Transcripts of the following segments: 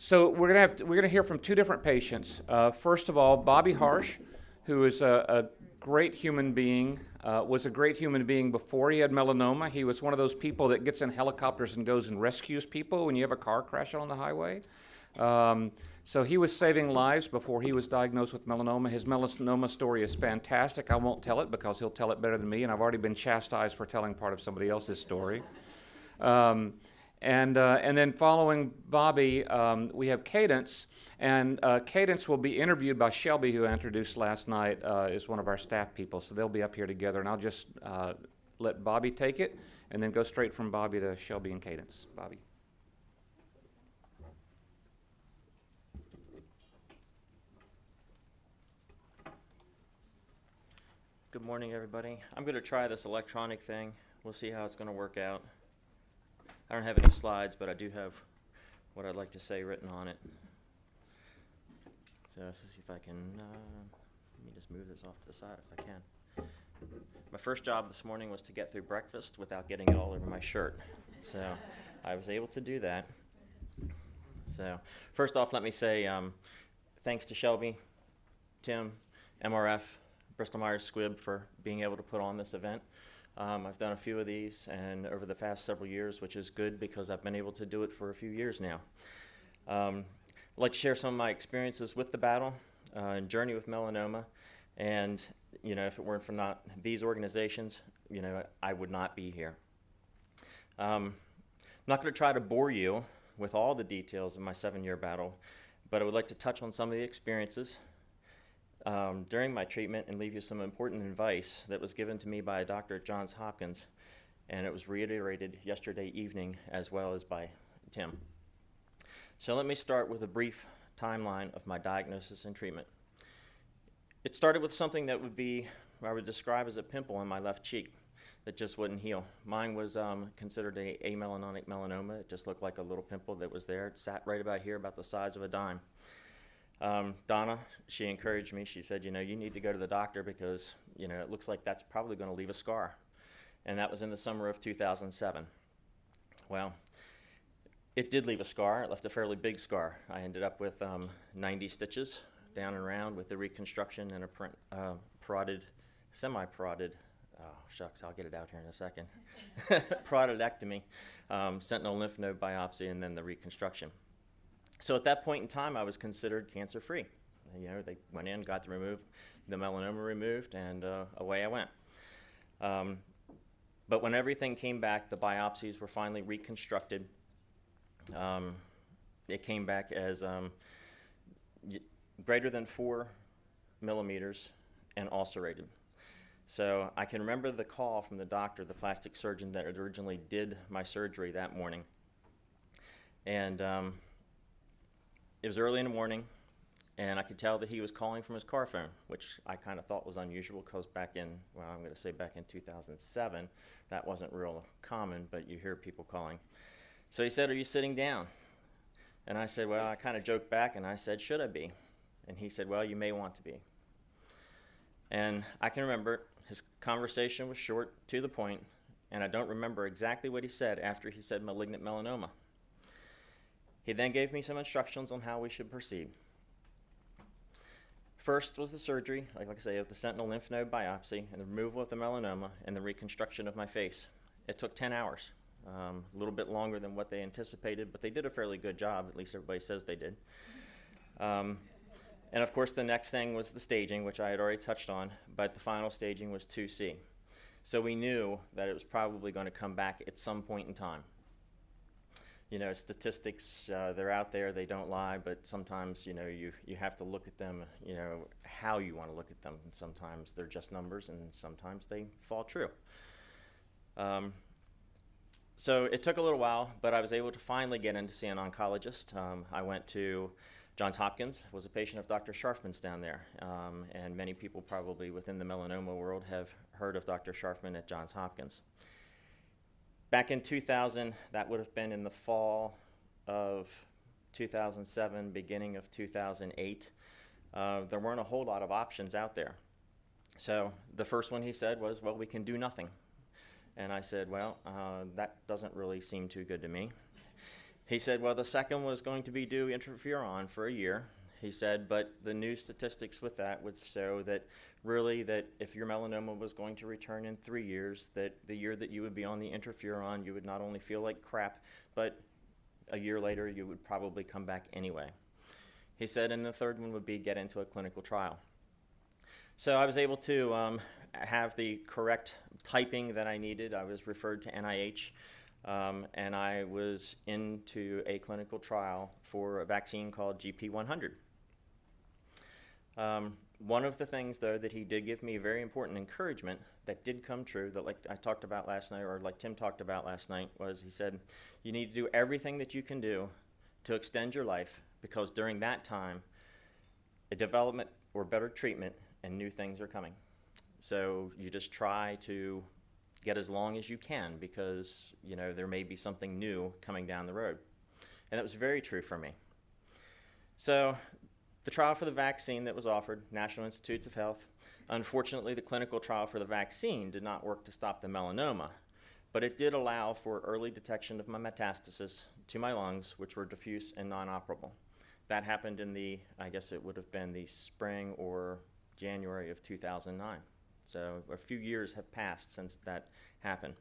So we're gonna hear from two different patients. First of all, Bobby Harsh, who is a great human being, was a great human being before he had melanoma. He was one of those people that gets in helicopters and goes and rescues people when you have a car crash on the highway. So he was saving lives before he was diagnosed with melanoma. His melanoma story is fantastic. I won't tell it because he'll tell it better than me, and I've already been chastised for telling part of somebody else's story. And then following Bobby, we have Kadynce, and Kadynce will be interviewed by Shelby, who I introduced last night, is one of our staff people, so they'll be up here together, and I'll just let Bobby take it, and then go straight from Bobby to Shelby and Kadynce. Bobby. Good morning, everybody. I'm going to try this electronic thing. We'll see how it's going to work out. I don't have any slides, but I do have what I'd like to say written on it. So let's see if I can, let me just move this off to the side if I can. My first job this morning was to get through breakfast without getting it all over my shirt. So I was able to do that. So first off, let me say thanks to Shelby, Tim, MRF, Bristol Myers Squibb for being able to put on this event. I've done a few of these and over the past several years, which is good because I've been able to do it for a few years now. I'd like to share some of my experiences with the battle and journey with melanoma. And, you know, if it weren't for not these organizations, you know, I would not be here. I'm not going to try to bore you with all the details of my 7-year battle, but I would like to touch on some of the experiences during my treatment and leave you some important advice that was given to me by a doctor at Johns Hopkins, and it was reiterated yesterday evening as well as by Tim. So let me start with a brief timeline of my diagnosis and treatment. It started with something that I would describe as a pimple on my left cheek that just wouldn't heal. Mine was considered a amelanotic melanoma. It just looked like a little pimple that was there. It sat right about here, about the size of a dime. Donna, she encouraged me. She said, you know, you need to go to the doctor because, you know, it looks like that's probably going to leave a scar. And that was in the summer of 2007. Well, it did leave a scar. It left a fairly big scar. I ended up with 90 stitches down and around with the reconstruction and a semi-prodded, oh shucks, I'll get it out here in a second, proddedectomy, sentinel lymph node biopsy, and then the reconstruction. So at that point in time, I was considered cancer-free. You know, they went in, got the melanoma removed, and away I went. But when everything came back, the biopsies were finally reconstructed. It came back as greater than 4 millimeters and ulcerated. So I can remember the call from the doctor, the plastic surgeon that originally did my surgery that morning. And it was early in the morning, and I could tell that he was calling from his car phone, which I kind of thought was unusual because back in 2007, that wasn't real common, but you hear people calling. So he said, "Are you sitting down?" And I said, well, I kind of joked back, and I said, "Should I be?" And he said, "Well, you may want to be." And I can remember his conversation was short, to the point, and I don't remember exactly what he said after he said malignant melanoma. He then gave me some instructions on how we should proceed. First was the surgery, like I say, of the sentinel lymph node biopsy and the removal of the melanoma and the reconstruction of my face. It took 10 hours, a little bit longer than what they anticipated, but they did a fairly good job, at least everybody says they did. And of course the next thing was the staging, which I had already touched on, but the final staging was 2C. So we knew that it was probably going to come back at some point in time. You know, statistics, they're out there, they don't lie, but sometimes, you know, you have to look at them, you know, how you want to look at them. And sometimes they're just numbers, and sometimes they fall true. So it took a little while, but I was able to finally get in to see an oncologist. I went to Johns Hopkins, was a patient of Dr. Scharfman's down there, and many people probably within the melanoma world have heard of Dr. Scharfman at Johns Hopkins. Back in 2000, that would have been in the fall of 2007, beginning of 2008. There weren't a whole lot of options out there. So the first one he said was, well, we can do nothing. And I said, well, that doesn't really seem too good to me. He said, well, the second was going to be due interferon for a year. He said, but the new statistics with that would show that really that if your melanoma was going to return in 3 years, that the year that you would be on the interferon, you would not only feel like crap, but a year later you would probably come back anyway. He said, and the third one would be get into a clinical trial. So I was able to have the correct typing that I needed. I was referred to NIH, and I was into a clinical trial for a vaccine called GP100. One of the things, though, that he did give me very important encouragement that did come true, that like I talked about last night, or like Tim talked about last night, was he said, you need to do everything that you can do to extend your life, because during that time, a development or better treatment and new things are coming. So you just try to get as long as you can, because there may be something new coming down the road. And that was very true for me. So the trial for the vaccine that was offered, National Institutes of Health, unfortunately the clinical trial for the vaccine did not work to stop the melanoma, but it did allow for early detection of my metastasis to my lungs, which were diffuse and non-operable. That happened in I guess it would have been the spring or January of 2009. So a few years have passed since that happened.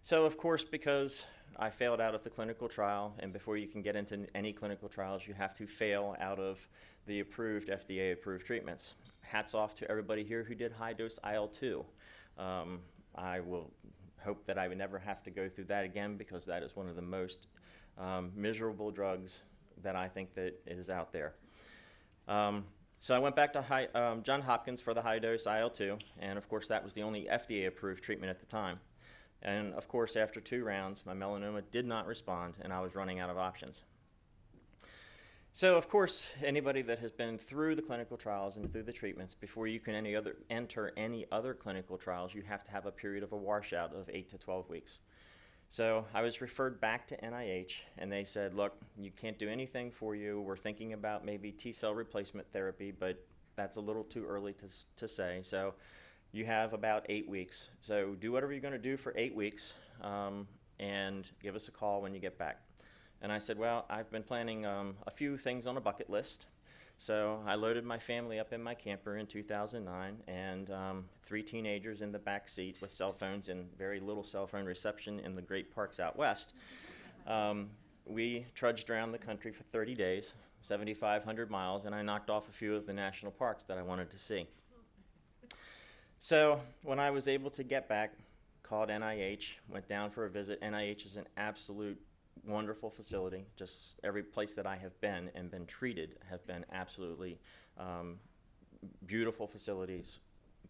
So of course, because I failed out of the clinical trial, and before you can get into any clinical trials, you have to fail out of the approved, FDA-approved treatments. Hats off to everybody here who did high-dose IL-2. I will hope that I would never have to go through that again, because that is one of the most miserable drugs that I think that is out there. So I went back to Johns Hopkins for the high-dose IL-2, and of course that was the only FDA-approved treatment at the time. And of course, after 2 rounds, my melanoma did not respond, and I was running out of options. So of course, anybody that has been through the clinical trials and through the treatments, before you can enter any other clinical trials, you have to have a period of a washout of 8 to 12 weeks. So I was referred back to NIH, and they said, look, you can't do anything for you. We're thinking about maybe T-cell replacement therapy, but that's a little too early to say. So you have about 8 weeks. So do whatever you're going to do for 8 weeks, and give us a call when you get back. And I said, well, I've been planning a few things on a bucket list. So I loaded my family up in my camper in 2009, and 3 teenagers in the back seat with cell phones and very little cell phone reception in the great parks out west. We trudged around the country for 30 days, 7,500 miles, and I knocked off a few of the national parks that I wanted to see. So when I was able to get back, called NIH, went down for a visit. NIH is an absolute wonderful facility. Just every place that I have been and been treated have been absolutely beautiful facilities,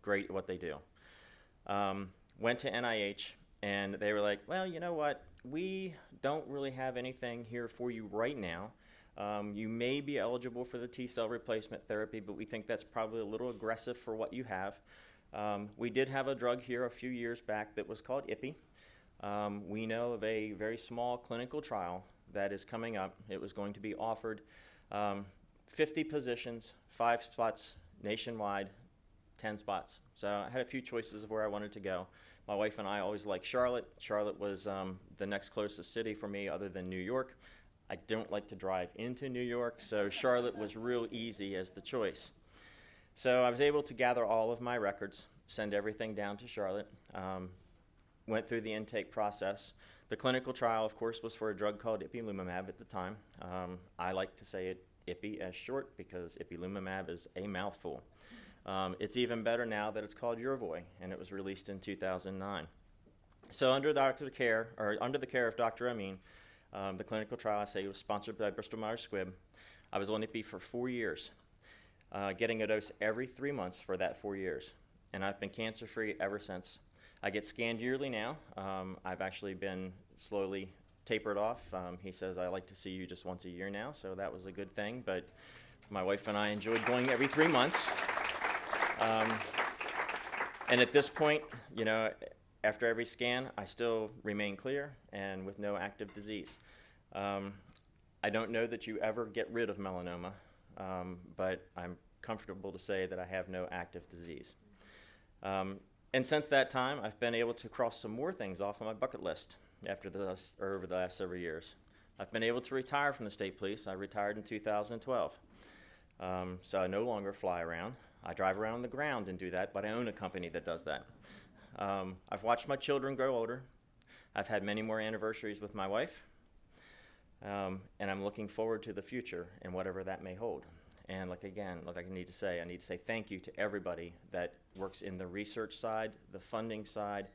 great at what they do. Went to NIH, and they were like, well, you know what? We don't really have anything here for you right now. You may be eligible for the T-cell replacement therapy, but we think that's probably a little aggressive for what you have. We did have a drug here a few years back that was called IPI. We know of a very small clinical trial that is coming up. It was going to be offered 50 positions, 5 spots nationwide, 10 spots. So I had a few choices of where I wanted to go. My wife and I always liked Charlotte. Charlotte was the next closest city for me other than New York. I don't like to drive into New York, so Charlotte was real easy as the choice. So I was able to gather all of my records, send everything down to Charlotte, went through the intake process. The clinical trial, of course, was for a drug called ipilimumab at the time. I like to say it IPI as short because ipilimumab is a mouthful. It's even better now that it's called Yervoy, and it was released in 2009. So under the care of Dr. Amin, the clinical trial, I say, was sponsored by Bristol Myers Squibb. I was on IPI for 4 years, getting a dose every 3 months for that 4 years. And I've been cancer-free ever since. I get scanned yearly now. I've actually been slowly tapered off. He says, I like to see you just once a year now, so that was a good thing. But my wife and I enjoyed going every 3 months. And at this point, you know, after every scan, I still remain clear and with no active disease. I don't know that you ever get rid of melanoma, but I'm comfortable to say that I have no active disease. And since that time, I've been able to cross some more things off on my bucket list over the last several years. I've been able to retire from the state police. I retired in 2012. So I no longer fly around. I drive around on the ground and do that, but I own a company that does that. I've watched my children grow older. I've had many more anniversaries with my wife. And I'm looking forward to the future and whatever that may hold. And I need to say thank you to everybody that works in the research side, the funding side.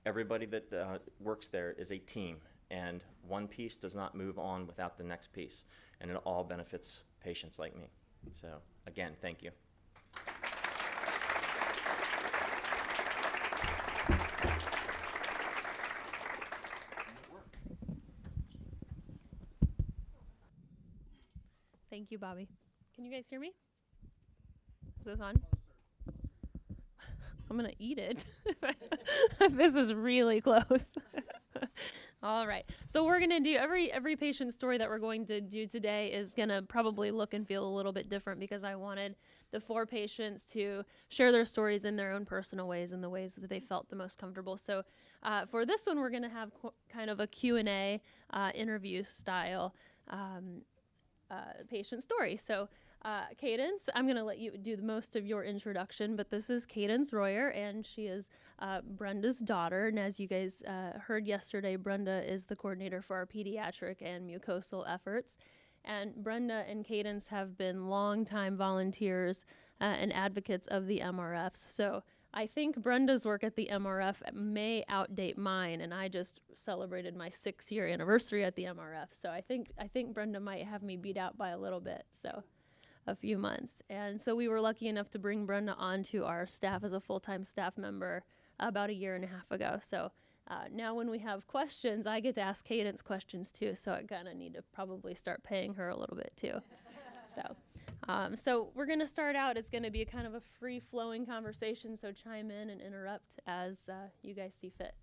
Everybody that works there is a team, and one piece does not move on without the next piece, and it all benefits patients like me. So again, thank you. Thank you, Bobby. Can you guys hear me? Is this on? I'm gonna eat it. This is really close. All right. So we're gonna do every patient story that we're going to do today is gonna probably look and feel a little bit different, because I wanted the 4 patients to share their stories in their own personal ways, in the ways that they felt the most comfortable. So for this one, we're gonna have kind of a Q&A interview style patient story. So Kadynce, I'm going to let you do the most of your introduction, but this is Kadynce Royer, and she is Brenda's daughter. And as you guys heard yesterday, Brenda is the coordinator for our pediatric and mucosal efforts. And Brenda and Kadynce have been longtime volunteers and advocates of the MRFs. So I think Brenda's work at the MRF may outdate mine, and I just celebrated my 6-year anniversary at the MRF. So I think Brenda might have me beat out by a little bit, so a few months. And so we were lucky enough to bring Brenda onto our staff as a full-time staff member about 1.5 years ago. So now when we have questions, I get to ask Kadynce questions too, so I kind of need to probably start paying her a little bit too. So we're going to start out. It's going to be a kind of a free-flowing conversation, so chime in and interrupt as you guys see fit.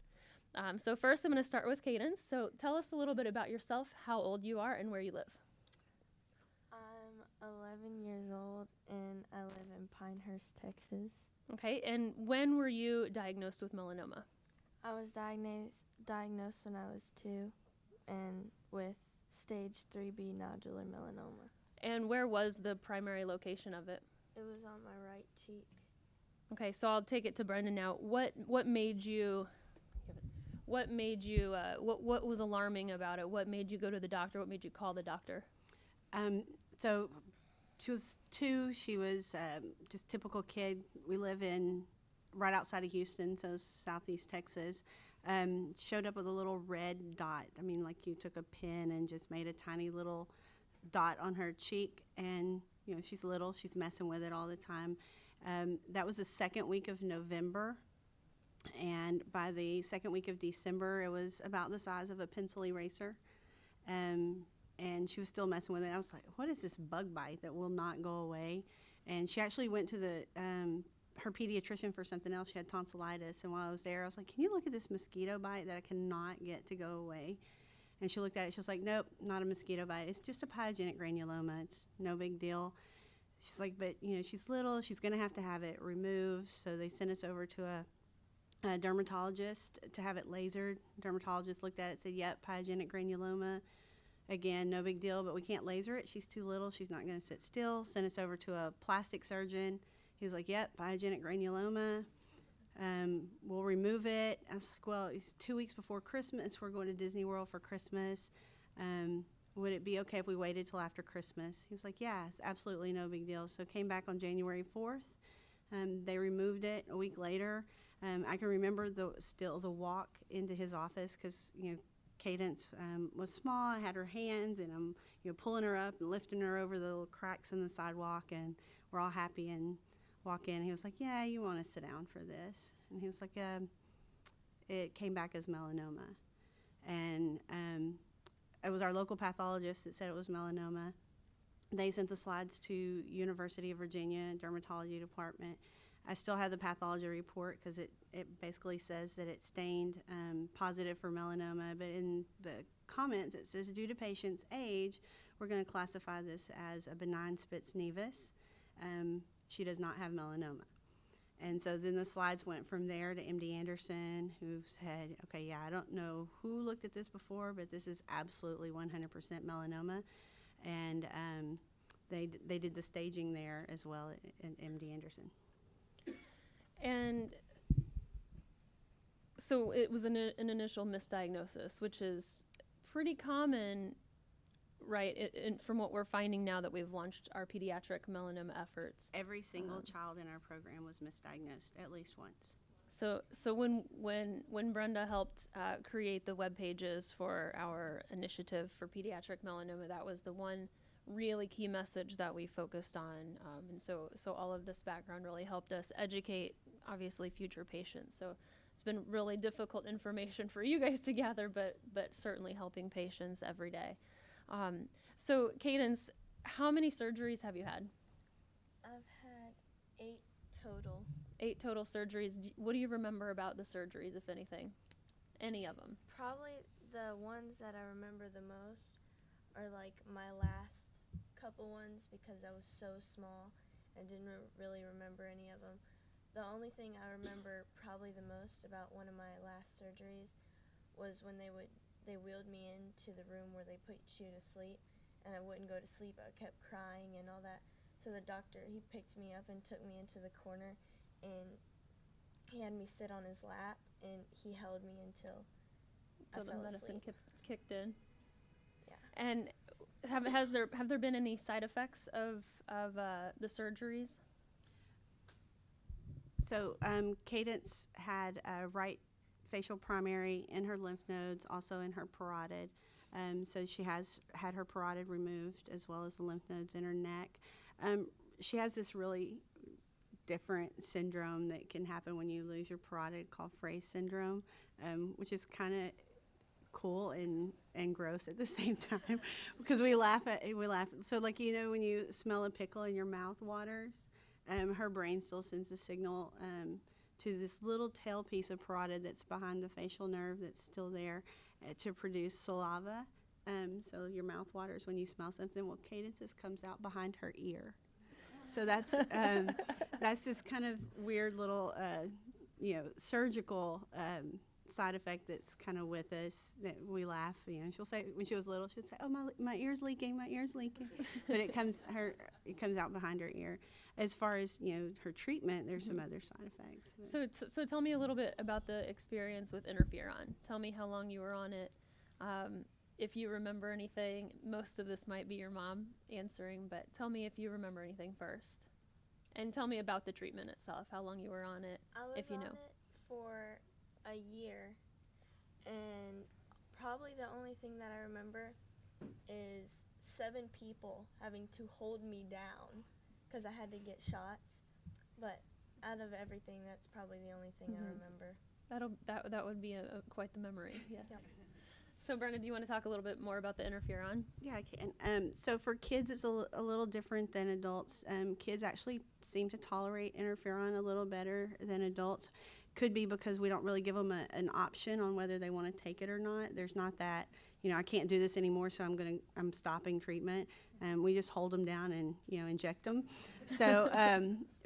So first, I'm going to start with Kadynce. So tell us a little bit about yourself, how old you are, and where you live. I'm 11 years old, and I live in Pinehurst, Texas. Okay, and when were you diagnosed with melanoma? I was diagnosed when I was 2, and with stage 3B nodular melanoma. And where was the primary location of it? It was on my right cheek. Okay, so I'll take it to Brenda now. What was alarming about it? What made you go to the doctor? What made you call the doctor? So she was 2. She was just typical kid. We live right outside of Houston, so southeast Texas. Showed up with a little red dot. I mean, like you took a pin and just made a tiny little dot on her cheek. And, you know, she's little. She's messing with it all the time. That was the 2nd week of November. And by the 2nd week of December, it was about the size of a pencil eraser. And she was still messing with it. I was like, what is this bug bite that will not go away? And she actually went to her pediatrician for something else. She had tonsillitis. And while I was there, I was like, can you look at this mosquito bite that I cannot get to go away? And she looked at it. She was like, nope, not a mosquito bite. It's just a pyogenic granuloma. It's no big deal. She's like, but, you know, she's little. She's going to have it removed. So they sent us over to a dermatologist to have it lasered. Dermatologist looked at it, said, yep, pyogenic granuloma. Again, no big deal, but we can't laser it. She's too little. She's not going to sit still. Sent us over to a plastic surgeon. He was like, yep, pyogenic granuloma. We'll remove it. I was like, well, it's 2 weeks before Christmas. We're going to Disney World for Christmas. Would it be okay if we waited till after Christmas? He was like, yeah, it's absolutely no big deal. So came back on January 4th. They removed it a week later. I can remember the walk into his office because, you know, Kadynce was small. I had her hands, and I'm, you know, pulling her up and lifting her over the little cracks in the sidewalk, and we're all happy and walk in. He was like, yeah, you want to sit down for this? And he was like, it came back as melanoma. And it was our local pathologist that said it was melanoma. They sent the slides to University of Virginia dermatology department. I still have the pathology report because it basically says that it's stained positive for melanoma, but in the comments it says due to patient's age, we're going to classify this as a benign Spitz nevus. She does not have melanoma. And so then the slides went from there to MD Anderson, who said, okay, yeah, I don't know who looked at this before, but this is absolutely 100% melanoma. And they did the staging there as well at MD Anderson. And so it was an initial misdiagnosis, which is pretty common, right? From what we're finding now that we've launched our pediatric melanoma efforts. Every single child in our program was misdiagnosed at least once. So when Brenda helped create the web pages for our initiative for pediatric melanoma, that was the one really key message that we focused on, and so all of this background really helped us educate, obviously, future patients. So it's been really difficult information for you guys to gather, but certainly helping patients every day. So Kadynce, how many surgeries have you had? I've had 8 total. 8 total surgeries. What do you remember about the surgeries, if anything? Any of them? Probably the ones that I remember the most are like my last couple ones, because I was so small and didn't really remember any of them. The only thing I remember probably the most about one of my last surgeries was when they wheeled me into the room where they put you to sleep, and I wouldn't go to sleep. I kept crying and all that. So the doctor, he picked me up and took me into the corner, and he had me sit on his lap, and he held me until I So the fell medicine asleep. kicked in. Yeah. And have there been any side effects of the surgeries? So Kadynce had a right facial primary in her lymph nodes, also in her parotid. So she has had her parotid removed, as well as the lymph nodes in her neck. She has this really different syndrome that can happen when you lose your parotid, called Frey syndrome, which is kind of cool and gross at the same time, because we laugh. So, like, when you smell a pickle and your mouth waters, her brain still sends a signal to this little tail piece of parotid that's behind the facial nerve that's still there to produce saliva. So your mouth waters when you smell something. Well, Kadynce's comes out behind her ear. So that's this kind of weird little surgical side effect that's kind of with us, that we laugh. She'll say, when she was little, she'd say, "Oh, my ear's leaking, my ear's leaking," but it comes out behind her ear. As far as her treatment, there's some other side effects. So tell me a little bit about the experience with interferon. Tell me how long you were on it. If you remember anything, most of this might be your mom answering, but tell me if you remember anything first. And tell me about the treatment itself, how long you were on it, I was if you on know. it for a year, and probably the only thing that I remember is 7 people having to hold me down because I had to get shots. But out of everything, that's probably the only thing I remember. That would be quite the memory. Yeah. Yep. So Brenda, do you want to talk a little bit more about the interferon? Yeah, I can. So for kids, it's a little different than adults. Kids actually seem to tolerate interferon a little better than adults. Could be because we don't really give them an option on whether they want to take it or not. There's not that, I can't do this anymore, so I'm stopping treatment. We just hold them down and inject them. So,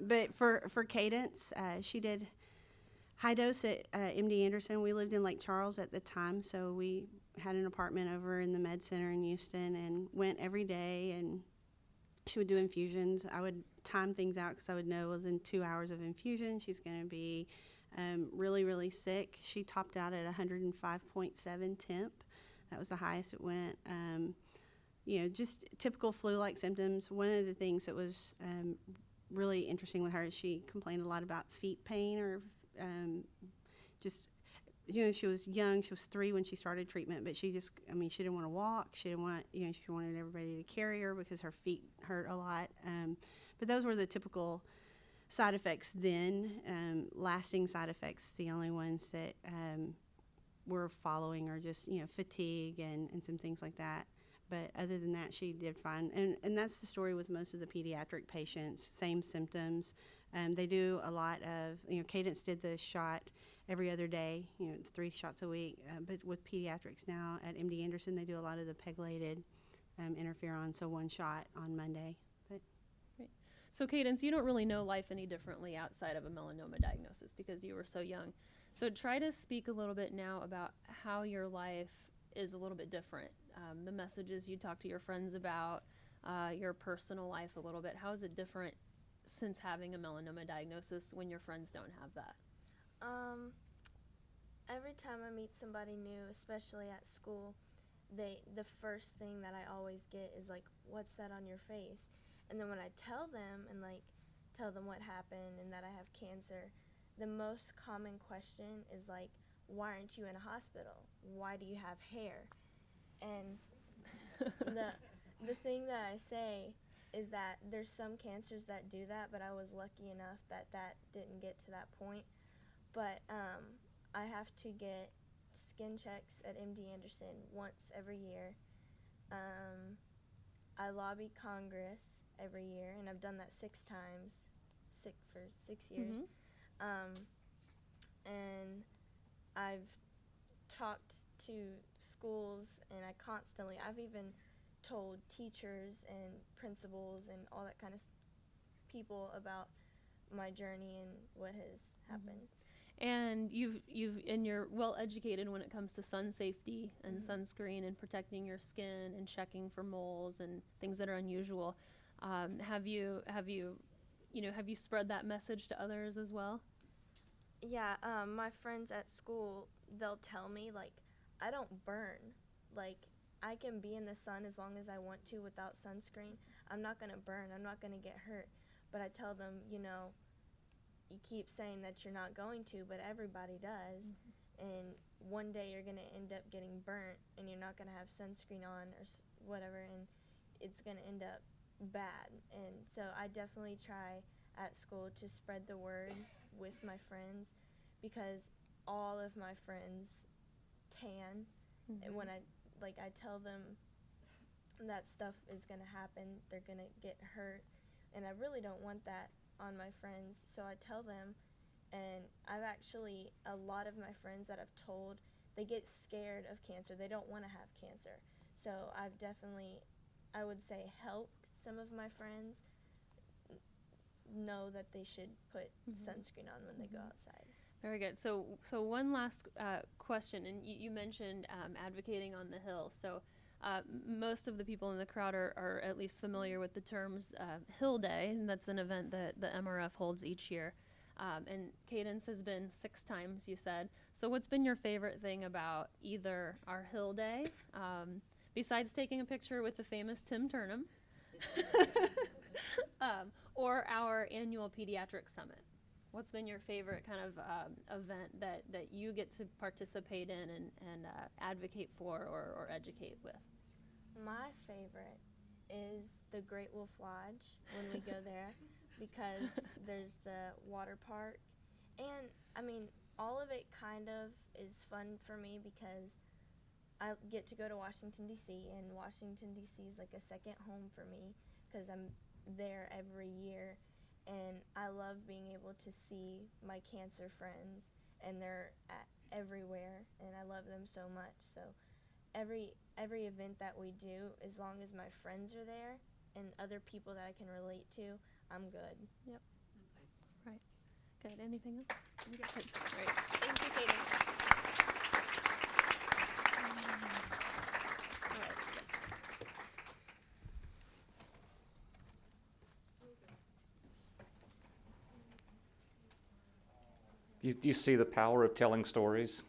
but for Kadynce, she did high dose at MD Anderson. We lived in Lake Charles at the time, so we had an apartment over in the med center in Houston and went every day, and she would do infusions. I would time things out because I would know within 2 hours of infusion she's going to be really, really sick. She topped out at 105.7 temp. That was the highest it went. Just typical flu-like symptoms. One of the things that was really interesting with her is she complained a lot about feet pain, or she was young. She was 3 when she started treatment, but she didn't want to walk. She didn't want, she wanted everybody to carry her because her feet hurt a lot. But those were the typical side effects then. Lasting side effects, the only ones that we're following are just, fatigue and some things like that. But other than that, she did fine. And that's the story with most of the pediatric patients, same symptoms. They do a lot of, Kadynce did the shot every other day, 3 shots a week. But with pediatrics now at MD Anderson, they do a lot of the pegylated interferon, so 1 shot on Monday. So Cadence, you don't really know life any differently outside of a melanoma diagnosis because you were so young. So try to speak a little bit now about how your life is a little bit different. The messages you talk to your friends about, your personal life a little bit. How is it different since having a melanoma diagnosis when your friends don't have that? Every time I meet somebody new, especially at school, the first thing that I always get is like, "What's that on your face?" And then when I tell them and like tell them what happened and that I have cancer, the most common question is like, "Why aren't you in a hospital? Why do you have hair?" And the thing that I say is that there's some cancers that do that, but I was lucky enough that didn't get to that point. But I have to get skin checks at MD Anderson once every year. I lobby Congress every year, and I've done that 6 times, for 6 years. And I've talked to schools, and I've even told teachers and principals and all that kind of people about my journey and what has happened. And you're well educated when it comes to sun safety and sunscreen and protecting your skin and checking for moles and things that are unusual. Have you spread that message to others as well? Yeah, my friends at school, they'll tell me, like, I don't burn. Like, I can be in the sun as long as I want to without sunscreen. I'm not going to burn. I'm not going to get hurt. But I tell them, you keep saying that you're not going to, but everybody does. And one day you're going to end up getting burnt, and you're not going to have sunscreen on or whatever, and it's going to end up bad. And so I definitely try at school to spread the word with my friends, because all of my friends tan. And when I tell them that stuff is going to happen, they're going to get hurt, and I really don't want that on my friends. So I tell them, and I've actually, a lot of my friends that I've told, they get scared of cancer. They don't want to have cancer. So I've definitely, I would say, helped some of my friends know that they should put sunscreen on when they go outside. Very good. So one last question, and you mentioned advocating on the Hill. So most of the people in the crowd are at least familiar with the terms Hill Day, and that's an event that the MRF holds each year. And Cadence has been 6 times, you said. So what's been your favorite thing about either our Hill Day, besides taking a picture with the famous Tim Turnham, or our annual Pediatric Summit? What's been your favorite kind of event that you get to participate in and advocate for or educate with? My favorite is the Great Wolf Lodge when we go there, because there's the water park. And, I mean, all of it kind of is fun for me because I get to go to Washington, D.C., and Washington, D.C. is like a second home for me because I'm there every year. And I love being able to see my cancer friends, and they're everywhere, and I love them so much. So every event that we do, as long as my friends are there and other people that I can relate to, I'm good. Yep. Right. Good. Anything else? Good. Great. Thank you, Katie. All right. You see the power of telling stories.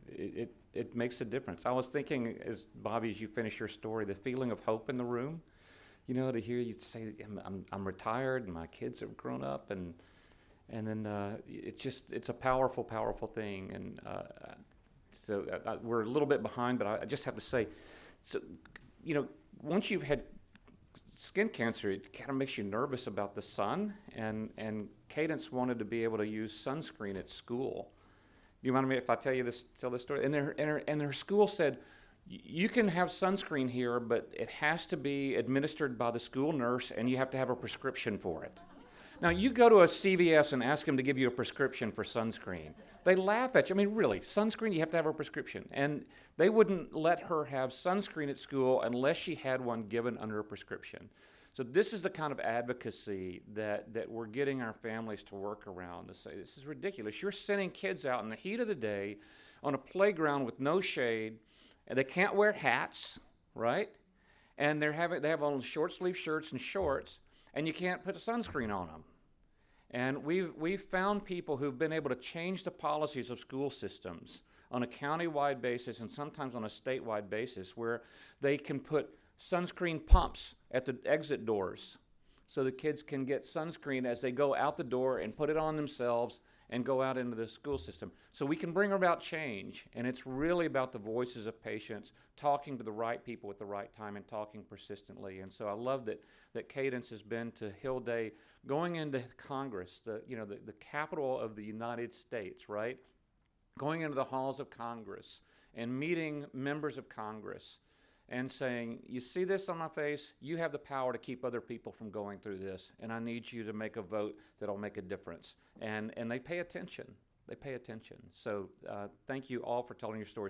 It makes a difference. I was thinking, as Bobby, as you finish your story, the feeling of hope in the room. To hear you say, I'm retired and my kids have grown up, and then it's a powerful, powerful thing. And so we're a little bit behind, but I just have to say, so once you've had skin cancer, it kind of makes you nervous about the sun, and Cadence wanted to be able to use sunscreen at school. Do you mind me if I tell this story? And her school said, you can have sunscreen here, but it has to be administered by the school nurse, and you have to have a prescription for it. Now, you go to a CVS and ask them to give you a prescription for sunscreen. They laugh at you. I mean, really, sunscreen, you have to have a prescription. And they wouldn't let her have sunscreen at school unless she had one given under a prescription. So this is the kind of advocacy that we're getting our families to work around, to say, this is ridiculous. You're sending kids out in the heat of the day on a playground with no shade, and they can't wear hats, right? And they have on short sleeve shirts and shorts, and you can't put a sunscreen on them. And we've found people who've been able to change the policies of school systems on a county-wide basis and sometimes on a statewide basis, where they can put sunscreen pumps at the exit doors so the kids can get sunscreen as they go out the door and put it on themselves and go out into the school system. So we can bring about change, and it's really about the voices of patients, talking to the right people at the right time and talking persistently. And so I love that Kadynce has been to Hill Day, going into Congress, the capital of the United States, right? Going into the halls of Congress and meeting members of Congress and saying, you see this on my face? You have the power to keep other people from going through this, and I need you to make a vote that'll make a difference. And they pay attention. They pay attention. So thank you all for telling your story.